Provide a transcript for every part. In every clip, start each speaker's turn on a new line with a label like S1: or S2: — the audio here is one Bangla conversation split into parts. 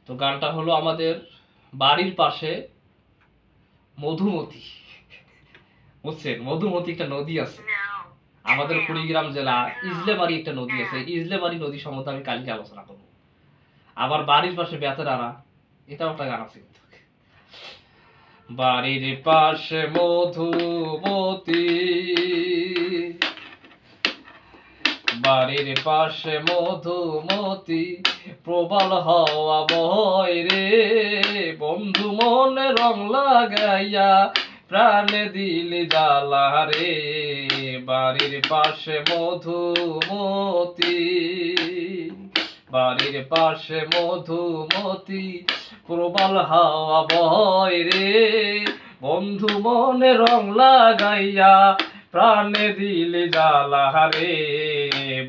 S1: তো গানটা হলো আমাদের বাড়ির পাশে মধুমতি, বুঝছেন? মধুমতি একটা নদী আছে আমাদের কুড়িগ্রাম জেলা ইজলেমারি, একটা নদী আছে। ইজলেমারি নদী সম্বন্ধে আমি কালকে আলোচনা করবো। আবার বাড়ির পাশে বেতেরানা, এটাও একটা গান আছে। বাড়ির পাশে মধুমতি, বাড়ির পাশে মধুমতি, প্রবাল হওয়া বয় রে, বন্ধু মনে রং লাগাইয়া প্রাণে দিলি জ্বালা রে। বাড়ির পাশে মধুমতি, বাড়ির পাশে মধুমতি, প্রবাল হাওয়া বয় রে, বন্ধু মনে রং লাগাইয়া প্রাণে দিলে জ্বালা রে।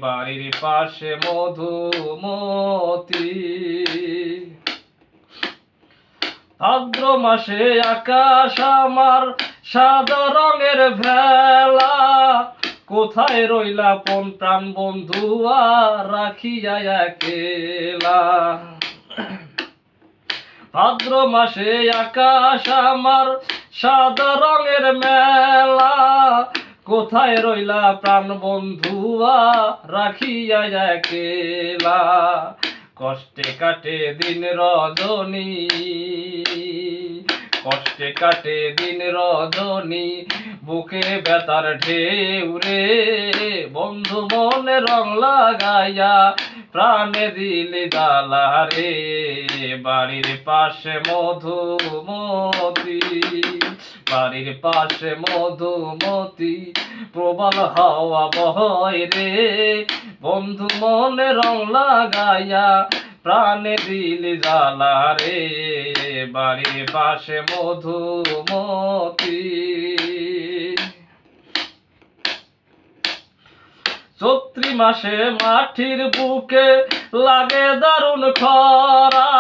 S1: বাড়ির পাশে মধুমতি। ভাদ্র মাসে আকাশ আমার সাদা রঙের ভেলা, কোথায় রইলা কোন প্রাণ বন্ধু আর রাখিয়া একেলা। ভাদ্র মাসে আকাশ আমার সাদা রঙের মেলা, কোথায় রইলা প্রাণ বন্ধু আর রাখিয়া একেলা। কষ্টে কাটে দিন রজনী, কষ্টে কাটে দিন রজনী, বুকে ব্যথার ঢেউ রে, বন্ধু মনে রং লাগাইয়া প্রাণে দিলে জ্বালা রে। বাড়ির পাশে মধুমতি, বাড়ির পাশে মধুমতি, প্রবল হাওয়া বয় রে, বন্ধু মনে রং লাগাইয়া প্রাণে দিলি জ্বালা রে। বাড়ির পাশে মধুমতি। চৈত্রি মাসে মাটির বুকে লাগে দারুণ খরা,